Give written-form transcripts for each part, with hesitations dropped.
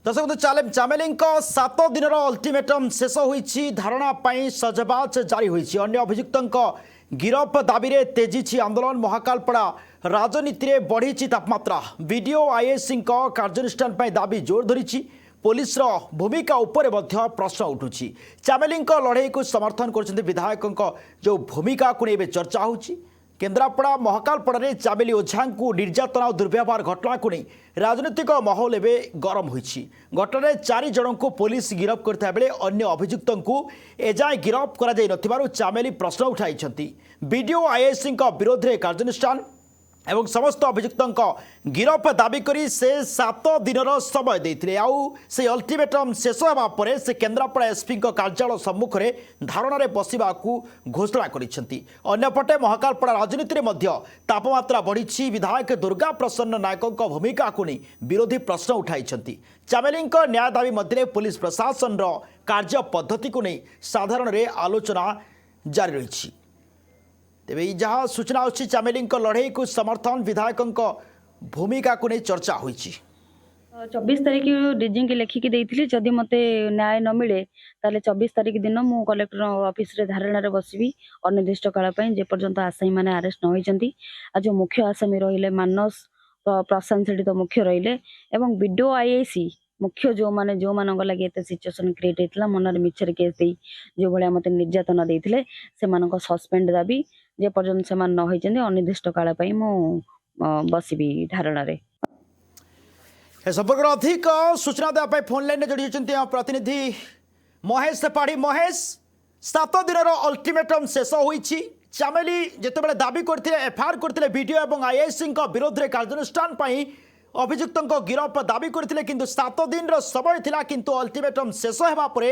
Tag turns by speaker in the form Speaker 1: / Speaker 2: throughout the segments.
Speaker 1: दर्शक चामेली 7 दिन अल्टिमेटम शेष होईछि धारणा पाई सजबाज जारी होईछि। अन्य अभियुक्तों गिरफ दाबी रे तेजी आंदोलन। महाकालपड़ा राजनीति रे बढ़ी तापमात्रा। वीडियो आईएसी कार्यानुष्ठान पाई दाबी जोर धरी। पुलिस भूमिका उपर प्रश्न उठुछि। चामेली लड़ाई को समर्थन कर विधायकों जो भूमिका को नहीं चर्चा होछि। केन्द्रापड़ा महाकालपड़े चामेली ओझा को निर्यातना और दुर्व्यवहार घटना को नहीं राजनीतिक माहौल एवं गरम होइछि। घटना 4 जन को पुलिस गिरफ करता बेले अन्य अभियुक्तों को एजाए गिरफ कर चामेली प्रश्न उठाई। वीडियो आईएसी विरोध में कार्यानुष्ठान एवं समस्त अभियुक्तों गिरफ दाबी करी से 7 दिन समय देते से अल्टिमेटम शेष होगा पर से केन्द्रापड़ा एसपी कार्यालय सम्मुख में धारणा रे बसवा घोषणा करपटे महाकालपड़ा राजनीति में तापमात्रा बढ़ी। विधायक दुर्गा प्रसन्न नायकों भूमिका को नहीं विरोधी प्रश्न उठाई। चामेली न्याय दाबी मध्य पुलिस प्रशासन कार्य पद्धति को नहीं साधारण रे आलोचना जारी रही। तेरे जहाँ सूचना अच्छी चामेली लड़ाई को समर्थन विधायकों भूमिका को नहीं चर्चा हुई।
Speaker 2: 24 तारिख डीजी की लेखिकी देइथिली जदि मते न्याय न मिले ताले 24 तारिख दिन मु कलेक्टर ऑफिस रे धारणा रे बसबी अनिर्दिष्ट काल पई जे पर्यंत आसामी माने अरेस्ट न होइचंती। आज मुख्य आसामी रहिले मानस प्रशांत सेठी तो मुख्य रहिले एवं वीडियो आईएसी मुख्य जो मानक लगे एते सिचुएशन क्रिएट हेतला मनर मिछर केस देई जो भलिया मते निर्यातना देइथिले से मानक सस्पेंड दाबी जे पर्यंत से मान न होइचंती अनिर्दिष्ट काल पई मु बसबी धारणा रे।
Speaker 1: संपर्क अधिक सूचना देवाई फोन लाइन में जोड़ी होती प्रतिनिधि महेश सेपाड़ी। महेश 7 दिन अल्टिमेटम शेष होईछि। चामेली जितेबाला दाबी करते एफआईआर करते वीडियो और आईएसी विरोध में कार्यानुष्ठान अभियुक्तों गिरफ दाबी करते किंतु 7 दिन समय थिला किंतु अल्टिमेटम शेष होगा पर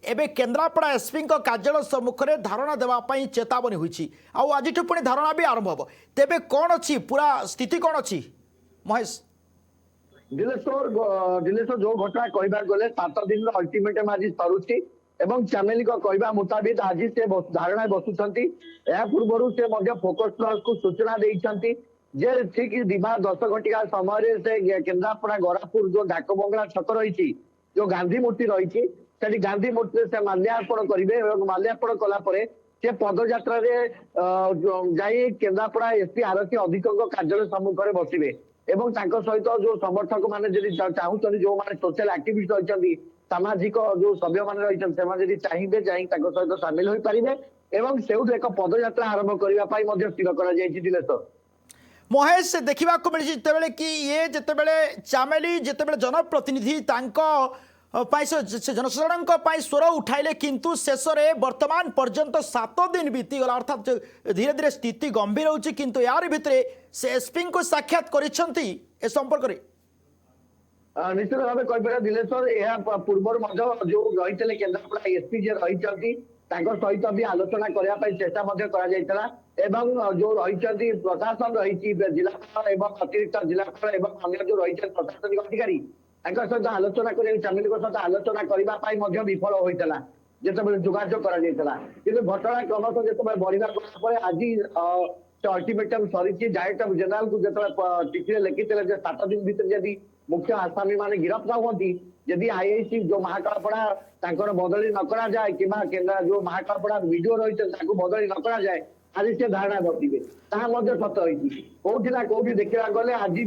Speaker 1: एबे केन्द्रापड़ा एसपी कार्यालय सम्मुख में धारणा देवाई चेतावनी होईछि। आज पुणी धारणा भी आरंभ हम तेबे कौन अच्छी पूरा स्थिति कौन अच्छी महेश?
Speaker 3: दिलेश्वर जो घटना कहबा गले 7 दिन अल्टिमेटम आज सरुची एवं चामेली को कहबा मुताबिक आज से धारणा बसुछंती। या पूर्व से फोकस प्लस को सूचना देइछंती जे ठीक दिमा 10 घंटा समय से केन्द्रापड़ा गरापुर जो डाक बंगला छक रही जो गांधी मूर्ति रही से गांधी मूर्ति से माल्यार्पण करेंगे और माल्यार्पण कला से पदयात्रा जाई केन्द्रापड़ा एसपी आरक्षी अधीक्षक कार्यालय सम्मुख में बसवे एवं सहित जो समर्थक मैंने चाहते जो मैंने सोशल एक्टिविस्ट रही सामाजिक जो सभ्य मैंने रही चाहिए सहित सामिल हो पारे एवं से एक पदयात्रा आरंभ करने स्थिर कर
Speaker 1: महेश देखा मिली जितेबाला कि ये जितेबाला चामेली जितेबाला जनप्रतिनिधि से जनसाधारण स्वर उठाइले किंतु शेष में वर्तमान पर्यंत 7 दिन बीतीगला अर्थात धीरे धीरे स्थिति गंभीर होची किंतु यार भितर से एसपी को साक्षात करिसेंती ए संपर्क रे
Speaker 3: निश्चित भाव कह दिलेश्वर यह पूर्व जो रही केन्द्रापड़ा एसपी जे रही सहित भी आलोचना करने चेष्टा जो रही प्रशासन रही जिलापाल एवं अतिरिक्त जिलापाल एवं अन्य जो रही प्रशासनिक अधिकारी सहित आलोचना कर चामेली सहित आलोचना करने विफल होता जिते जोगाजोग कर घटना क्रमश जो बढ़ा आज अल्टिमेटम सरी डायरेक्टर जनरल को जो चिठी लिखी 7 दिन भीतर जदि मुख्य आसामी माने गिरफ्त न होती जदि आईआईसी जो महाकालपड़ा बदली न करा जाए कि जो महाकालपड़ा वीडियो रही बदली न करा जाए आज से धारणा बसवे सत रही कौटिना कौटी देखा गले आज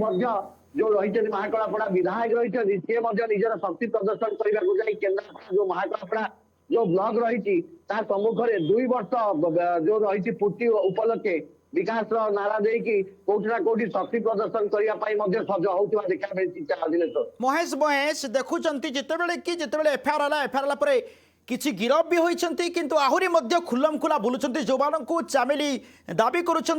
Speaker 3: जो रही महाकालपड़ा विधायक रही सी निजर शक्ति प्रदर्शन करने केन्द्रापड़ा जो महाकालपड़ा जो ब्लॉक रही सम्मुख में 2 वर्ष जो रही पूर्ति उपलक्षे विकास नारा देकी कोठना कोठी शक्ति प्रदर्शन करने सज होता देखा मिली।
Speaker 1: महेश देखुंत जितेबाला कि जितेबाला एफआईआर पर किसी गिरफ भी होती किंतु आहरी खुल्लम खुला बुलूं जो चामेली दाबी करुँचे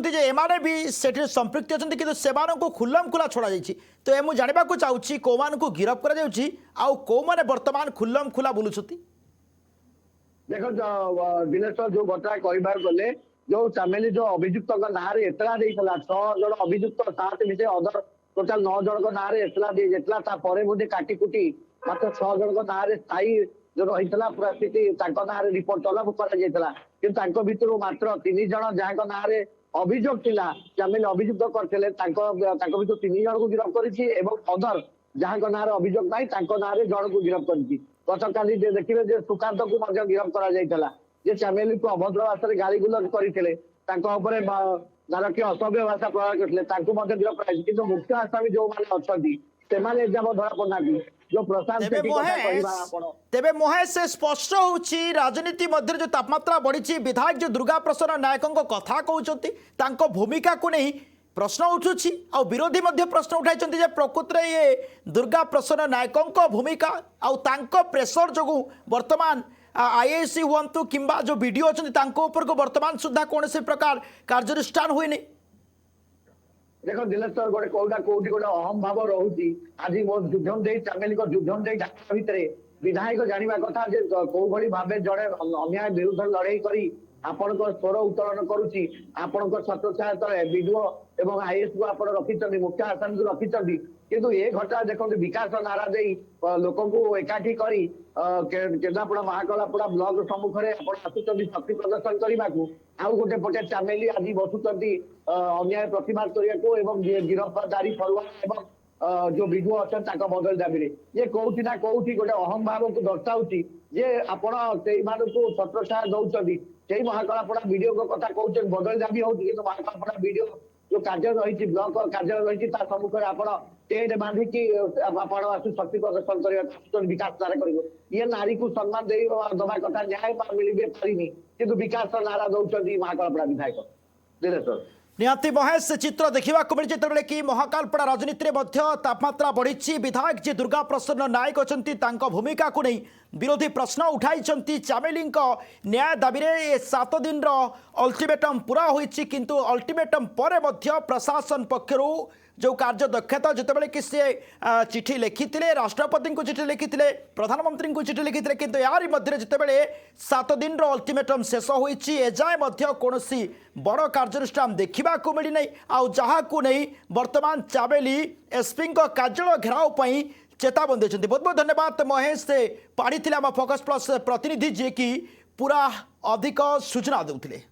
Speaker 1: भी से संपृक्त अच्छा कि से खुल्लम खुला छड़ा जाइए तो ये मुझे जानवा चाहूँगी कौ मानू गिरफ कर बर्तमान खुल्लम खुला बुलूं
Speaker 3: देख दिनेश्वर जो घटना कहबार गले जो चामेली जो अभियुक्त ना एतला 6 जन अभियुक्त 7 विषय अदर टोटाल 9 जन ना एतला दी बोधे काटिकुटी मात्र 6 जन ना स्थायी जो रही पूरा स्थिति ना रिपोर्ट तलब कर भितर मात्र 3 जन जहाँ ना अभियोग थिला चामेली अभियुक्त करते 3 जन को गिरफ्त कर अदर ଯାହାଙ୍କ ନାଁରେ ଅଭିଯୋଗ ନାହିଁ ତାଙ୍କ ନାଁରେ ଜଣକୁ ଗିରଫ କରିଛି। ଗତକାଲି ଦେଖିବେ ଯେ ସୁକାନ୍ତକୁ ମଧ୍ୟ ଗିରଫ କରାଯାଇଥିଲା, ଯେ ଚାମେଲିକୁ ଅଭଦ୍ର ଭାଷାରେ ଗାଳିଗୁଲଜ କରିଥିଲେ, ତାଙ୍କ ଉପରେ ନାରକୀୟ ଅସଭ୍ୟ ଭାଷା ପ୍ରୟୋଗ କରିଥିଲେ, ତାଙ୍କୁ ମଧ୍ୟ ଗିରଫ କରାଯାଇଛି। କିନ୍ତୁ ମୁଖ୍ୟ ଆସାମୀ ଯୋଉମାନେ ଅଛନ୍ତି ସେମାନେ ଏଯାବତ ଧରା ପଡୁନାହାନ୍ତି। ଯୋଉ ପ୍ରଶାନ୍ତ
Speaker 1: ତେବେ
Speaker 3: ସେଠୀ କଥା କହିବା
Speaker 1: ମହେଶ
Speaker 3: ଆପଣ
Speaker 1: ତେବେ ମହେଶ ସେ ସ୍ପଷ୍ଟ ହେଉଛି ରାଜନୀତି ମଧ୍ୟରେ ଯେଉଁ ତାପମାତ୍ରା ବଢ଼ିଛି, ବିଧାୟକ ଯେଉଁ ଦୁର୍ଗା ପ୍ରସନ୍ନ ନାୟକଙ୍କ କଥା କହୁଛନ୍ତି ତାଙ୍କ ଭୂମିକାକୁ ନେଇ ପ୍ରଶ୍ନ ଉଠୁଛି, ଆଉ ବିରୋଧୀ ମଧ୍ୟ ପ୍ରଶ୍ନ ଉଠାଇଛନ୍ତି ଯେ ପ୍ରକୃତରେ ଇଏ ଦୁର୍ଗା ପ୍ରସନ୍ନ ନାୟକଙ୍କ ଭୂମିକା ଆଉ ତାଙ୍କ ପ୍ରେସର ଯୋଗୁଁ ବର୍ତ୍ତମାନ ଆଇଏସି ହୁଅନ୍ତୁ କିମ୍ବା ଯେଉଁ ଭିଡ଼ିଓ ଅଛନ୍ତି ତାଙ୍କ ଉପରକୁ ବର୍ତ୍ତମାନ ସୁଦ୍ଧା କୌଣସି ପ୍ରକାର କାର୍ଯ୍ୟାନୁଷ୍ଠାନ ହୋଇନି।
Speaker 3: ଦେଖ ଦିଲେଶ ସର, ଗୋଟେ କୋଉଟା କୋଉଠି ଗୋଟେ ଅହମ ଭାବ ରହୁଛି। ଆଜି ମୋ ଯୁଦ୍ଧ ଦେଇ ଚାମେଲିଙ୍କ ଯୁଦ୍ଧ ଦେଇ ଢାକା ଭିତରେ ବିଧାୟକ ଜାଣିବା କଥା ଯେ କୋଉ ଭଳି ଭାବେ ଜଣେ ଅନ୍ୟାୟ ବିରୁଦ୍ଧରେ ଲଢେଇ କରି ଆପଣଙ୍କ ସ୍ୱର ଉତ୍ତୋଳନ କରୁଛି। ଆପଣଙ୍କ ଛତ୍ରଛାୟାତଳେ ବିଡିଓ ଏବଂ ଆଇଏସ୍ କୁ ଆପଣ ରଖିଛନ୍ତି, ମୁଖ୍ୟ ଆସାମୀକୁ ରଖିଛନ୍ତି, କିନ୍ତୁ ଏ ଘଟଣା ଦେଖନ୍ତୁ ବିକାଶ ନାରା ଦେଇ ଲୋକଙ୍କୁ ଏକାଠି କରି କେନ୍ଦ୍ରାପଡ଼ା ମହାକାଳପଡ଼ା ବ୍ଲକ ସମ୍ମୁଖରେ ଆପଣ ଆସୁଛନ୍ତି ଶକ୍ତି ପ୍ରଦର୍ଶନ କରିବାକୁ, ଆଉ ଗୋଟେ ପଟେ ଚାମେଲି ଆଜି ବସୁଛନ୍ତି ଅନ୍ୟାୟ ପ୍ରତିବାଦ କରିବାକୁ ଏବଂ ଗିରଫଦାରୀ ଫରୁଆ ଏବଂ ଯୋଉ ବିଡିଓ ଅଛନ୍ତି ତାଙ୍କ ବଦଳି ଦାବିରେ ଇଏ କୋଉଠି ନା କୋଉଠି ଗୋଟେ ଅହମ ଭାବକୁ ଦର୍ଶାଉଛି ଯେ ଆପଣ ସେଇମାନଙ୍କୁ ଛତ୍ରଛାୟା ଦଉଛନ୍ତି। ସେଇ ମହାକାଳପଡ଼ା ବିଡିଓଙ୍କ କଥା କହୁଛନ୍ତି ବଦଳି ଦାବି ହଉଛି, କିନ୍ତୁ ମହାକାଳପଡ଼ା ବିଡିଓ ଯୋଉ କାର୍ଯ୍ୟ ରହିଛି ବ୍ଲକ କାର୍ଯ୍ୟ ରହିଛି ତା ସମ୍ମୁଖରେ ଆପଣ ଟେଣ୍ଟ ବାନ୍ଧିକି ଆପଣ ଆସୁ ଶକ୍ତି ପ୍ରଦର୍ଶନ କରିବାକୁ ଆସୁଛନ୍ତି ବିକାଶ ନାରା କରିବ। ଇଏ ନାରୀକୁ ସମ୍ମାନ ଦେଇ ଦବା କଥା, ନ୍ୟାୟ ମିଳିବେ ପାରିନି, କିନ୍ତୁ ବିକାଶ ନାରା ଦଉଛନ୍ତି ମହାକାଳପଡ଼ା ବିଧାୟକ। ଦିନେଶ
Speaker 1: निहाती महेश से चित्र देखा मिली जिते कि महाकालपड़ा राजनीति में तापमात्रा बढ़ी। विधायक जी दुर्गा प्रसन्न नायक अच्छा भूमिका को नहीं विरोधी प्रश्न उठाई चामेली न्याय दाबी में 7 दिन अल्टिमेटम पूरा होती, किंतु अल्टिमेटम पर प्रशासन पक्षर जो कार्य दक्षता जितेबाला कि सी चिठी लिखी राष्ट्रपति को चिठी लिखी प्रधानमंत्री को चिठी लिखी, किंतु यार मध्य जितेबाला 7 दिन अल्टिमेटम शेष होती एजाए कौन बड़ कार्यानुष्ठान देखा मिलना आउ जहाँ को नहीं वर्तमान चामेली एसपी कार्यालय घेराव चेतावनी देते। बहुत बहुत धन्यवाद महेश से पाड़ी आम फोकस प्लस प्रतिनिधि जी की पूरा अधिक सूचना देते।